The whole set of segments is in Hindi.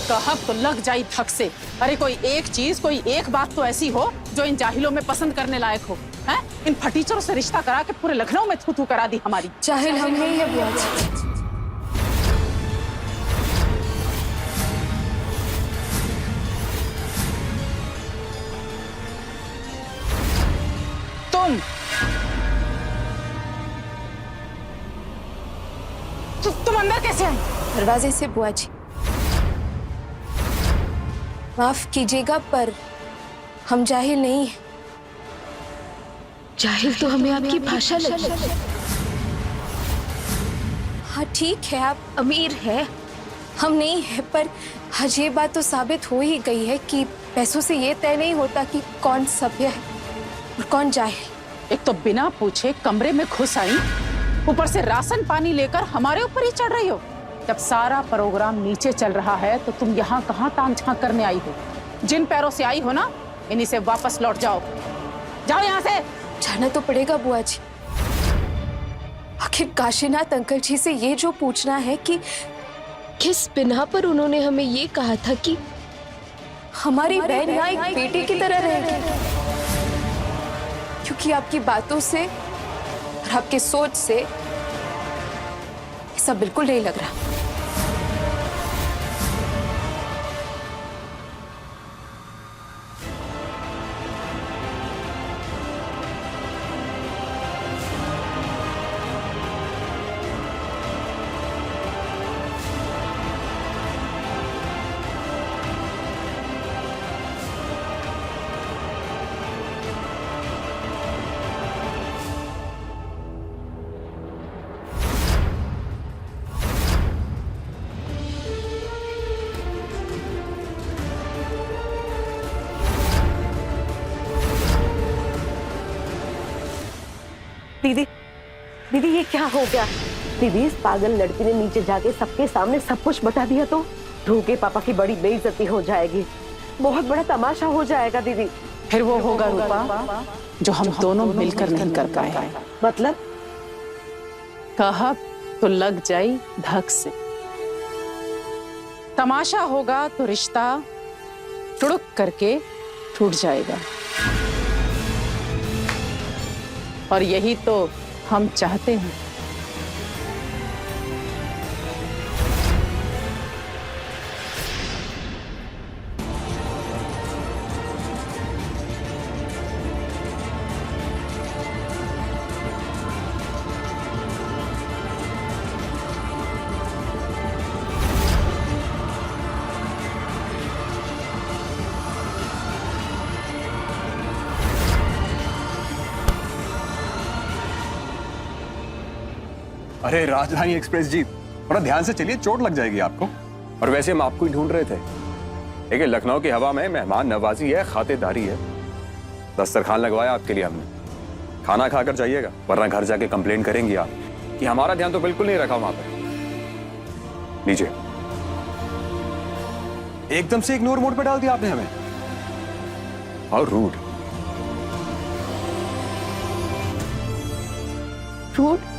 कहा तो लग जाई धक से। अरे कोई एक चीज, कोई एक बात तो ऐसी हो जो इन जाहिलों में पसंद करने लायक हो। हैं? इन फटीचरों से रिश्ता करा के पूरे लखनऊ में थू-थू करा दी हमारी। जाहिल हम नहीं है बुआ जी। तुम अंदर कैसे आई? दरवाजे से बुआ जी। माफ कीजिएगा पर हम जाहिल नहीं हैं। जाहिल तो हमें आपकी भाषा लगी। हाँ ठीक है, आप अमीर हैं, हम नहीं है, पर आज ये बात तो साबित हो ही गई है कि पैसों से ये तय नहीं होता कि कौन सभ्य है और कौन जाहिल। एक तो बिना पूछे कमरे में घुस आई, ऊपर से राशन पानी लेकर हमारे ऊपर ही चढ़ रही हो। जब सारा प्रोग्राम नीचे चल रहा है तो तुम यहाँ कहाँ तान झांक करने आई हो? जिन पैरों से आई हो ना, इन्हीं से वापस लौट जाओ। जाओ यहाँ से। जाना तो पड़ेगा बुआ जी। आखिर काशीनाथ अंकल जी से ये जो पूछना है कि किस बिना पर उन्होंने हमें ये कहा था कि हमारी बहन यहाँ एक बेटी की तरह रहेगी, क्योंकि आपकी बातों से और आपके सोच से ऐसा बिल्कुल नहीं लग रहा। दीदी, दीदी ये क्या हो गया? दीदी इस पागल लड़की ने नीचे जाके सबके सामने सब कुछ बता दिया तो ध्रुव के पापा की बड़ी बेइज्जती हो जाएगी, बहुत बड़ा तमाशा हो जाएगा दीदी। फिर वो होगा रूपा जो हम दोनों मिलकर नहीं कर पाए। मतलब? कहा तो लग जाई धक से। तमाशा होगा तो रिश्ता टुड़ुक करके टूट जाएगा, और यही तो हम चाहते हैं। अरे राजधानी एक्सप्रेस जी, थोड़ा ध्यान से चलिए, चोट लग जाएगी आपको। और वैसे हम आपको ही ढूंढ रहे थे। देखिए लखनऊ की हवा में मेहमान नवाजी है, खातिरदारी है। दस्तरखान लगवाया आपके लिए हमने, खाना खाकर जाइएगा, वरना घर जाके कंप्लेन करेंगी आप कि हमारा ध्यान तो बिल्कुल नहीं रखा वहां पर। लीजिए। एकदम से इग्नोर मोड पे डाल दिया आपने हमें। How rude. रूड?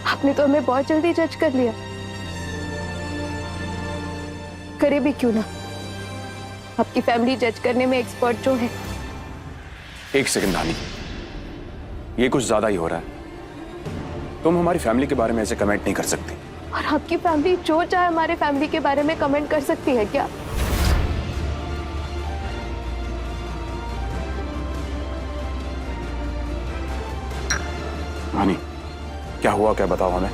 आपने तो हमें बहुत जल्दी जज कर लिया। करे भी क्यों ना, आपकी फैमिली जज करने में एक्सपर्ट जो है। एक सेकंड धानी, ये कुछ ज्यादा ही हो रहा है। तुम हमारी फैमिली के बारे में ऐसे कमेंट नहीं कर सकती। और आपकी फैमिली जो चाहे हमारे फैमिली के बारे में कमेंट कर सकती है क्या? धानी, क्या हुआ, क्या बताओ हमें।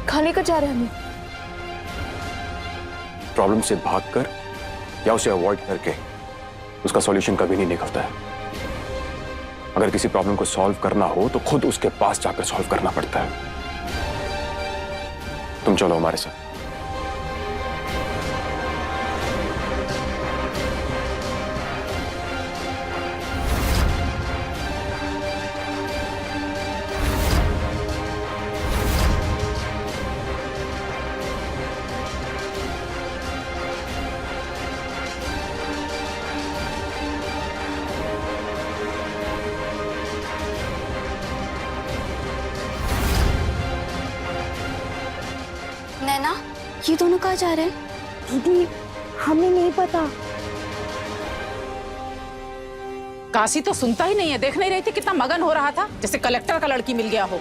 खाने का जा रहे हैं हमें। प्रॉब्लम से भागकर या उसे अवॉइड करके उसका सॉल्यूशन कभी नहीं निकलता है। अगर किसी प्रॉब्लम को सॉल्व करना हो तो खुद उसके पास जाकर सॉल्व करना पड़ता है। तुम चलो हमारे साथ। नैना, ये दोनों कहाँ जा रहे हैं? दीदी हमें नहीं पता। काशी तो सुनता ही नहीं है, देख नहीं रही थी कितना मगन हो रहा था, जैसे कलेक्टर का लड़की मिल गया हो।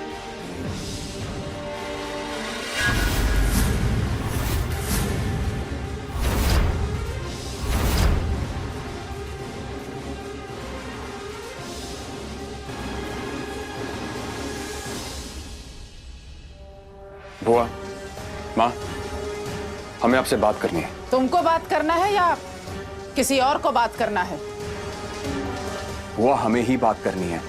बुआ, माँ, हमें आपसे बात करनी है। तुमको बात करना है या किसी और को बात करना है? बुआ, हमें ही बात करनी है।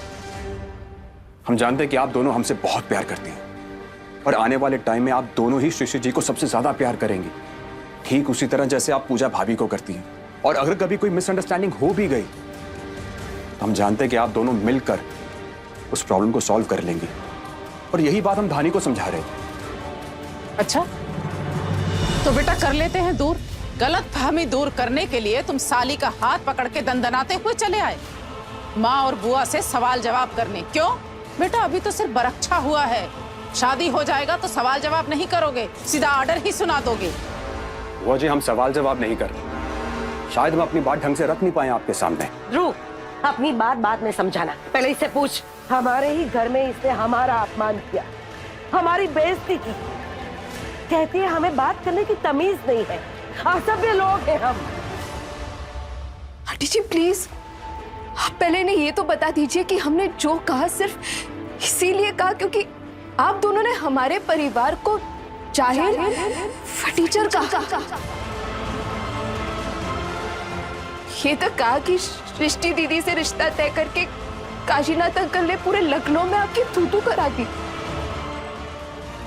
हम जानते हैं कि आप दोनों हमसे बहुत प्यार करती हैं और आने वाले टाइम में आप दोनों ही सृष्टि जी को सबसे ज्यादा प्यार करेंगी, ठीक उसी तरह जैसे आप पूजा भाभी को करती हैं। और अगर कभी कोई मिसअंडरस्टैंडिंग हो भी गई तो हम जानते हैं कि आप दोनों मिलकर उस प्रॉब्लम को सॉल्व कर लेंगी। और यही बात हम धानी को समझा रहे थे। अच्छा, तो बेटा कर लेते हैं दूर। गलत फहमी दूर करने के लिए तुम साली का हाथ पकड़ के दंदनाते हुए चले आए माँ और बुआ से सवाल जवाब करने। क्यों बेटा, अभी तो सिर्फ बरच्छा हुआ है, शादी हो जाएगा तो सवाल जवाब नहीं करोगे, सीधा ऑर्डर ही सुना दोगे। बुआ जी, हम सवाल जवाब नहीं कर रहे, शायद हम अपनी बात ढंग से रख नहीं पाए आपके सामने। ध्रुव, अपनी बात बाद में समझाना, पहले इससे पूछ। हमारे ही घर में इसने हमारा अपमान किया, हमारी बेइज्जती की। कहती है हमें बात करने की तमीज नहीं है, असभ्य लोग हैं हम। आंटी जी प्लीज, आप पहले इन्हें ये तो बता दीजिए कि हमने जो कहा सिर्फ इसीलिए कहा क्योंकि आप दोनों ने हमारे परिवार को जाहिल फटीचर कहा। ये तो कहा कि सृष्टि दीदी से रिश्ता तय करके काशीनाथ अंकल ने पूरे लखनऊ में आपकी थूथू करा दी।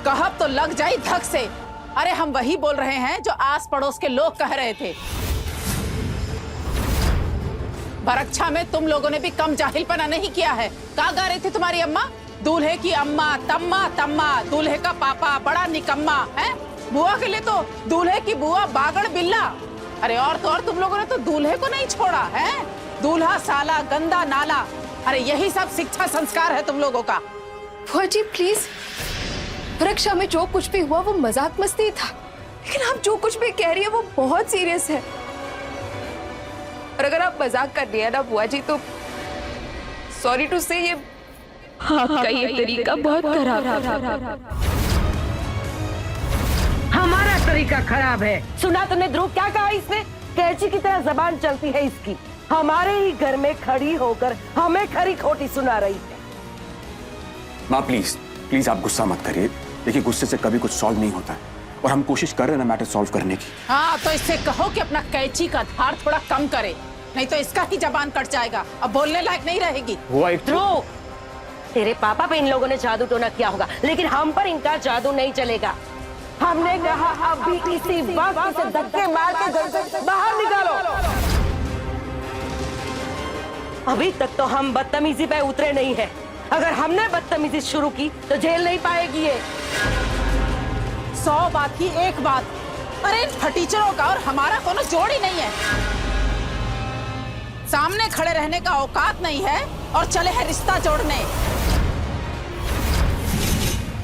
कहब तो लग जाई धक से। अरे हम वही बोल रहे हैं जो आस पड़ोस के लोग कह रहे थे। बरच्छा में तुम लोगों ने भी कम जाहिलपना नहीं किया है। कहा गा रही थी तुम्हारी अम्मा? दूल्हे की अम्मा तम्मा तम्मा, दूल्हे का पापा बड़ा निकम्मा है। बुआ के लिए तो दूल्हे की बुआ बागड़ बिल्ला। अरे और तो और तुम लोगों ने तो दूल्हे को नहीं छोड़ा है, दूल्हा साला गंदा नाला। अरे यही सब शिक्षा संस्कार है तुम लोगों का। बुआ जी प्लीज, रक्षा में जो कुछ भी हुआ वो मजाक मस्ती था, लेकिन आप जो कुछ भी कह रही है वो बहुत सीरियस है। और अगर आप मजाक कर रही है ना बुआ जी, तो सॉरी टू से ये आपका ये तरीका बहुत खराब है। हमारा तरीका खराब है। सुना तुमने ध्रुव क्या कहा इसने? कैची की तरह जबान चलती है इसकी। हमारे ही घर में खड़ी होकर हमें खरी खोटी सुना रही है। माँ प्लीज प्लीज आप गुस्सा मत करिए। देखिए, गुस्से से कभी कुछ सॉल्व नहीं होता है और हम कोशिश कर रहे हैं ना मैटर सॉल्व करने की। हाँ तो इससे कहो कि अपना कैची का धार थोड़ा कम करे, नहीं तो इसका ही जबान कट जाएगा, अब बोलने लायक नहीं रहेगी। हुआ एक ध्रुव, तेरे पापा पे इन लोगों ने जादू टोना किया होगा, लेकिन हम पर इनका जादू नहीं चलेगा। हमने कहा अभी इसी वक्त इसे धक्के मार के घर से बाहर निकालो। अभी तक तो हम बदतमीजी पे उतरे नहीं है। अगर हमने बदतमीजी शुरू की तो झेल नहीं पाएगी ये। 100 बात की एक बात। अरे इन फटीचरों का और हमारा कोनो जोड़ ही नहीं है। सामने खड़े रहने का औकात नहीं है और चले हैं रिश्ता जोड़ने।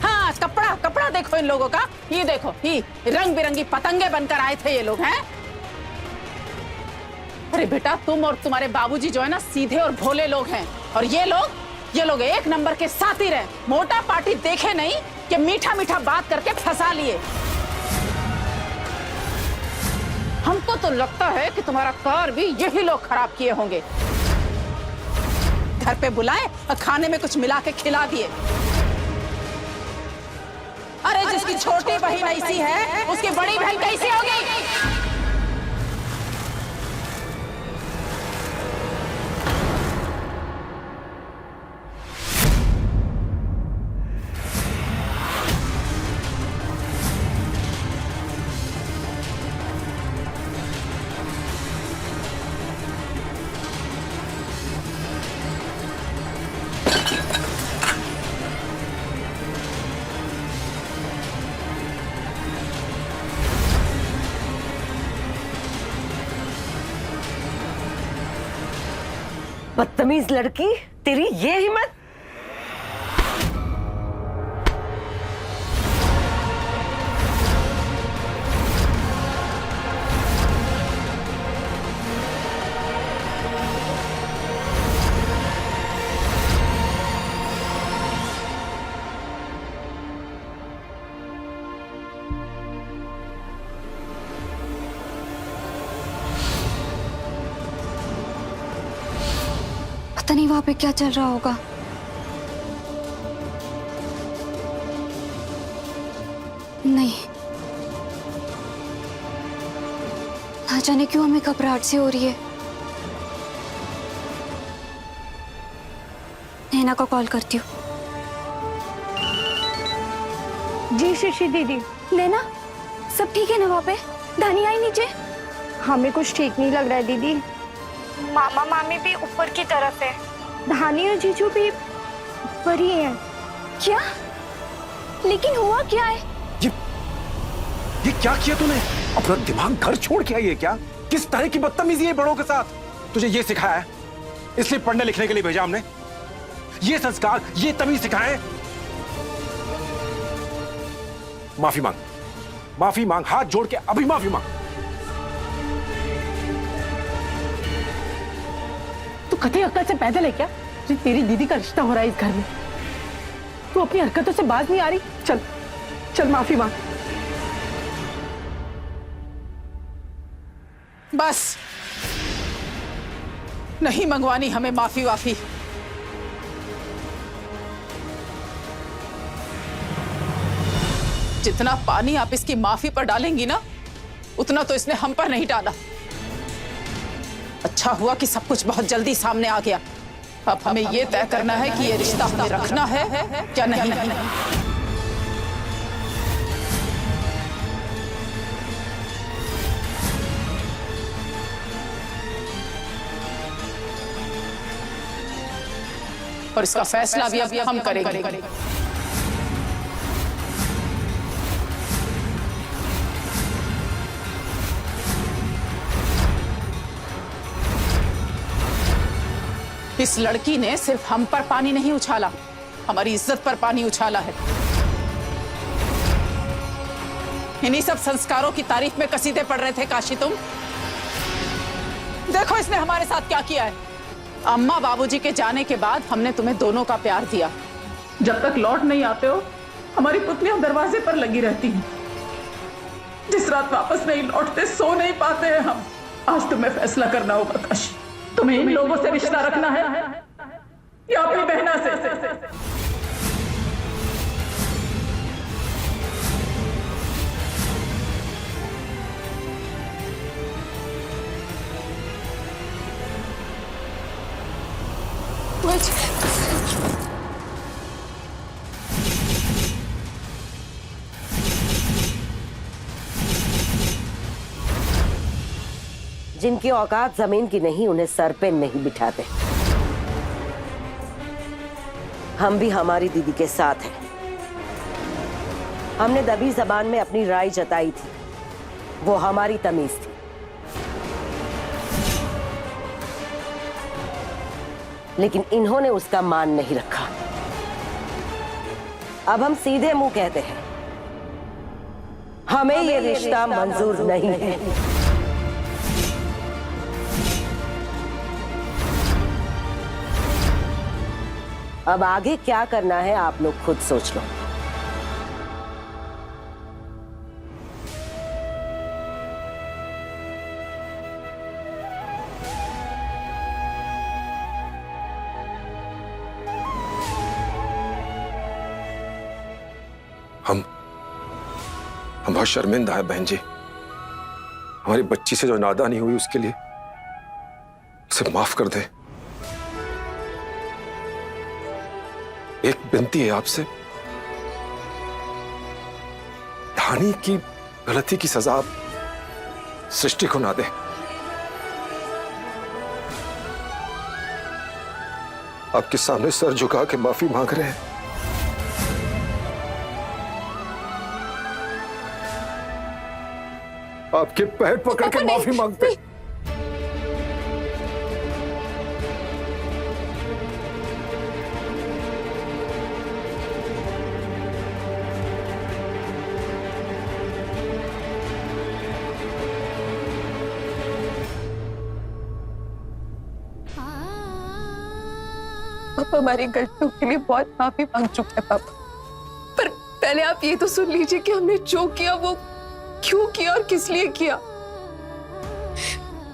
हाँ, कपड़ा कपड़ा देखो इन लोगों का, ये देखो, ये रंग बिरंगी पतंगे बनकर आए थे ये लोग हैं। अरे बेटा, तुम और तुम्हारे बाबूजी जो है ना सीधे और भोले लोग हैं, और ये लोग एक नंबर के सातिर हैं। मोटा पार्टी देखे नहीं कि मीठा मीठा बात करके फंसा लिए। हमको तो लगता है कि तुम्हारा कार भी यही लोग खराब किए होंगे। घर पे बुलाए और खाने में कुछ मिला के खिला दिए। अरे जिसकी छोटी बहन ऐसी है उसकी बड़ी बहन कैसी होगी? बदतमीज लड़की, तेरी ये हिम्मत! पता नहीं वहां पे क्या चल रहा होगा। नहीं, ना जाने क्यों हमें घबराहट सी हो रही है। नैना को कॉल करती हूँ। जी शशि दीदी। नैना, सब ठीक है ना वहाँ पे? धानी आई नीचे? हमें कुछ ठीक नहीं लग रहा है दीदी। मामा मामी भी ऊपर की तरफ है, धानी और जीजू भी ऊपर ही है। क्या? लेकिन हुआ क्या है? ये क्या किया तूने? अपना दिमाग घर छोड़ के आई है क्या? किस तरह की बदतमीजी है बड़ों के साथ? तुझे ये सिखाया है, इसलिए पढ़ने लिखने के लिए भेजा हमने? ये संस्कार, ये तमीज सिखाए? माफी मांग, माफी मांग, हाथ जोड़ के अभी माफी मांग। तू कथे अक्कल से पैदल है क्या? जी तेरी दीदी का रिश्ता हो रहा है इस घर में, तू अपनी हरकतों से बाज नहीं आ रही? चल चल माफी मांग। बस नहीं मंगवानी हमें माफी वाफी। जितना पानी आप इसकी माफी पर डालेंगी ना, उतना तो इसने हम पर नहीं डाला। अच्छा हुआ कि सब कुछ बहुत जल्दी सामने आ गया। अब हमें यह तय करना है कि ये रिश्ता हमें रखना है या नहीं। और इसका फैसला भी अब हम करेंगे। इस लड़की ने सिर्फ हम पर पानी नहीं उछाला, हमारी इज्जत पर पानी उछाला है। इन्हीं सब संस्कारों की तारीफ में कसीदे पढ़ रहे थे काशी तुम। देखो इसने हमारे साथ क्या किया है। अम्मा बाबूजी के जाने के बाद हमने तुम्हें दोनों का प्यार दिया। जब तक लौट नहीं आते हो हमारी पुतलियां दरवाजे पर लगी रहती हैं। जिस रात वापस नहीं लौटते सो नहीं पाते हैं हम। आज तुम्हें फैसला करना होगा काशी, तुम्हें इन लोगों से रिश्ता रखना है या अपनी बहना से? जिनकी औकात जमीन की नहीं, उन्हें सर पे नहीं बिठाते। हम भी हमारी दीदी के साथ हैं। हमने दबी जबान में अपनी राय जताई थी, वो हमारी तमीज थी। लेकिन इन्होंने उसका मान नहीं रखा। अब हम सीधे मुंह कहते हैं, हमें ये रिश्ता मंजूर नहीं है। अब आगे क्या करना है आप लोग खुद सोच लो। हम बहुत शर्मिंदा है बहन जी। हमारी बच्ची से जो नादानी हुई उसके लिए उसे माफ कर दे। एक विनती है आपसे, धानी की गलती की सजा सृष्टि को ना दे। आपके सामने सर झुका के माफी मांग रहे हैं। आपके पैर पकड़ के माफी मांगते। पापा हमारी गलतियों के लिए बहुत माफी मांग चुके हैं पापा, पर पहले आप ये तो सुन लीजिए कि हमने जो किया वो क्यों किया और किस लिए किया।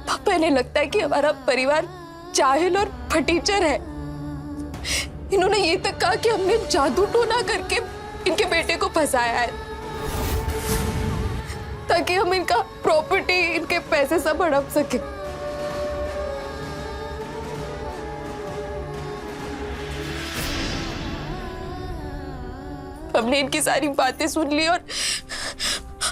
पापा इन्हें लगता है कि हमारा परिवार जाहिल और फटीचर है। इन्होंने ये तक कहा कि हमने जादू टोना करके इनके बेटे को फंसाया है ताकि हम इनका प्रॉपर्टी, इनके पैसे सब हड़प सके। हमने इनकी सारी बातें सुन ली और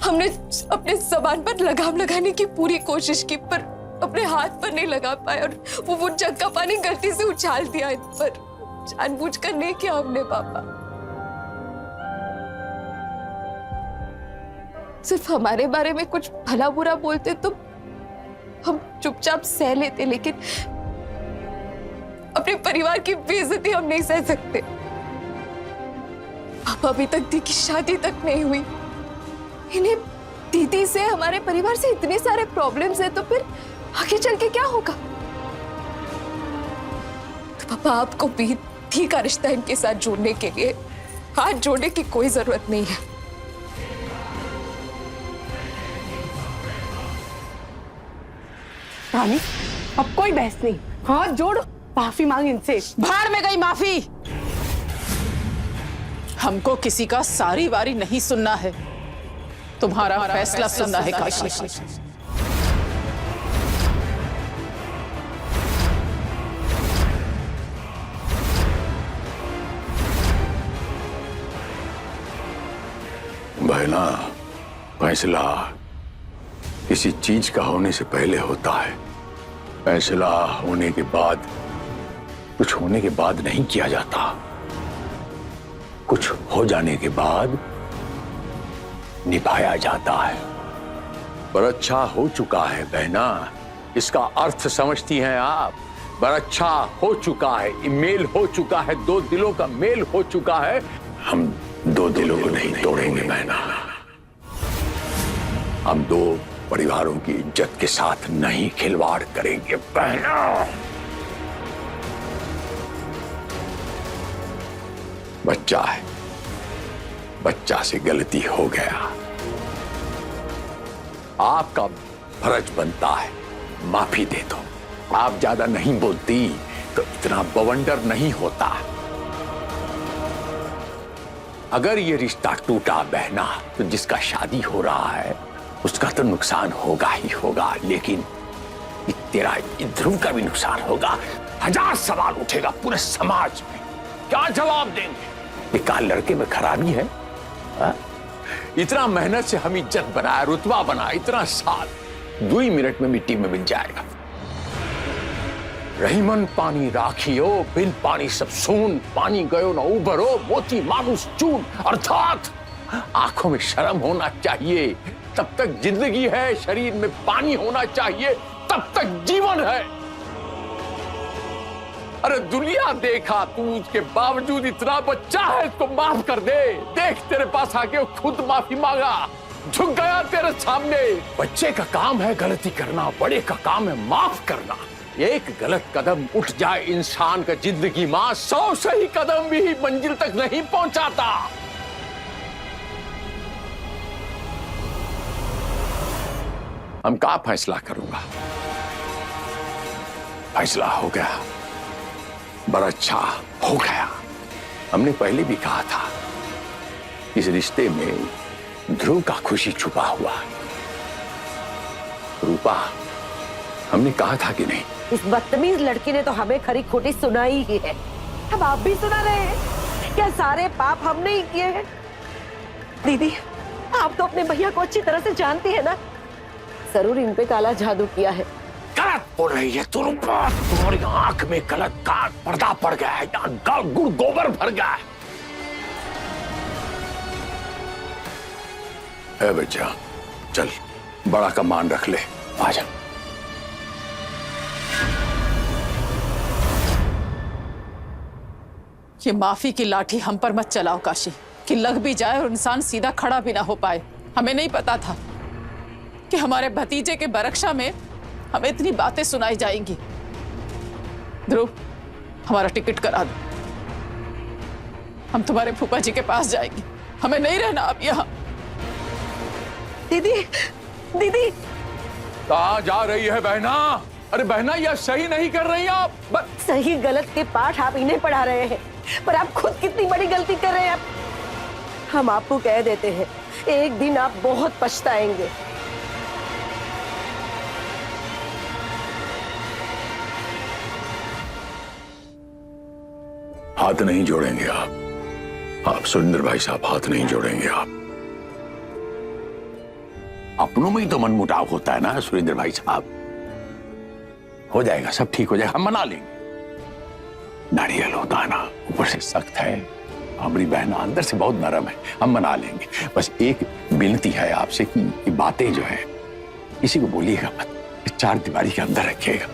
हमने अपने जबान पर लगाम लगाने की पूरी कोशिश की, पर अपने हाथ पर नहीं लगा पाए और वो जग का पानी गलती से उछाल दिया इन पर। जानबूझकर नहीं किया हमने पापा। सिर्फ हमारे बारे में कुछ भला बुरा बोलते तो हम चुपचाप सह लेते, लेकिन अपने परिवार की बेइज्जती हम नहीं सह सकते। पापा अभी तक दी की शादी तक नहीं हुई। इन्हें दीदी से, हमारे परिवार से इतने सारे प्रॉब्लम्स हैं, तो फिर आगे चल के क्या होगा? तो पापा आपको भी दी का रिश्ता इनके साथ जोड़ने के लिए हाथ जोड़ने की कोई जरूरत नहीं है। रानी, अब कोई बहस नहीं, हाथ जोड़ माफी मांग इनसे। भाड़ में गई माफी। हमको किसी का सारी वारी नहीं सुनना है, तुम्हारा फैसला सुनना है काशी। बहना, फैसला किसी चीज का होने से पहले होता है। फैसला होने के बाद, कुछ होने के बाद नहीं किया जाता, कुछ हो जाने के बाद निभाया जाता है। बरच्छा हो चुका है बहना, इसका अर्थ समझती हैं आप? बरच्छा हो चुका है, मेल हो चुका है, दो दिलों का मेल हो चुका है। हम दो दिलों को नहीं तोड़ेंगे बहना, हम दो परिवारों की इज्जत के साथ नहीं खिलवाड़ करेंगे बहना। बच्चा है, बच्चा से गलती हो गया, आपका फर्ज बनता है माफी दे दो। आप ज्यादा नहीं बोलती तो इतना बवंडर नहीं होता। अगर ये रिश्ता टूटा बहना, तो जिसका शादी हो रहा है उसका तो नुकसान होगा ही होगा, लेकिन तेरा ध्रुव का भी नुकसान होगा। हजार सवाल उठेगा पूरे समाज में, क्या जवाब देंगे? बेकार लड़के में खराबी है? इतना मेहनत से हम इज्जत बनाया, रुतबा बनाया, इतना साल 2 मिनट में मिट्टी में मिल जाएगा। रहीमन पानी राखियो, बिन पानी सब सून, पानी गयो न उबरो, मोती मानुस चून। अर्थात आंखों में शर्म होना चाहिए, तब तक जिंदगी है। शरीर में पानी होना चाहिए, तब तक जीवन है। अरे दुनिया देखा तू, उसके बावजूद इतना बच्चा है, इसको माफ कर दे। देख तेरे पास आके वो खुद माफी मांगा, झुक गया तेरे सामने। बच्चे का काम है गलती करना, बड़े का काम है माफ करना। एक गलत कदम उठ जाए इंसान का जिंदगी मां, 100 सही कदम भी मंजिल तक नहीं पहुंचाता। हम क्या फैसला करूंगा? फैसला हो गया, बड़ा अच्छा हो गया। हमने पहले भी कहा था, इस रिश्ते में ध्रुव का खुशी छुपा हुआ है। रूपा, हमने कहा था कि नहीं? इस बदतमीज लड़की ने तो हमें खरी खोटी सुनाई ही है। अब आप भी सुना रहे हैं? क्या सारे पाप हमने ही किए हैं? दीदी, आप तो अपने भैया को अच्छी तरह से जानती है ना, जरूर इन पे काला जादू किया है। गलत बोल रही है तू रूपा, तुम्हारी आंख में गलत का पर्दा पड़ गया है, यहाँ गुड़ गोबर भर गया है। ए बच्चा, चल बड़ा का मान रख ले, आजा। ये माफी की लाठी हम पर मत चलाओ काशी, कि लग भी जाए और इंसान सीधा खड़ा भी ना हो पाए। हमें नहीं पता था कि हमारे भतीजे के बरक्षा में हमें इतनी बातें सुनाई जाएंगी। ध्रुव, हमारा टिकट करा दो, हम तुम्हारे फूफा जी के पास जाएंगे। हमें नहीं रहना अब यहाँ। दीदी, दीदी, कहाँ जा रही है बहना? अरे बहना, यह सही नहीं कर रही आप। सही गलत के पाठ आप इन्हें पढ़ा रहे हैं, पर आप खुद कितनी बड़ी गलती कर रहे हैं। हम आपको कह देते हैं, एक दिन आप बहुत पछताएंगे। हाथ नहीं जोड़ेंगे आप सुरेंद्र भाई साहब, हाथ नहीं जोड़ेंगे आप। अपनों में ही तो मनमुटाव होता है ना सुरेंद्र भाई साहब। हो जाएगा, सब ठीक हो जाएगा, हम मना लेंगे। नारियल होता है ना, ऊपर से सख्त है, हमारी बहन अंदर से बहुत नरम है, हम मना लेंगे। बस एक विनती है आपसे कि ये बातें जो है किसी को बोलिएगा मत, चार दीवारी के अंदर रखिएगा।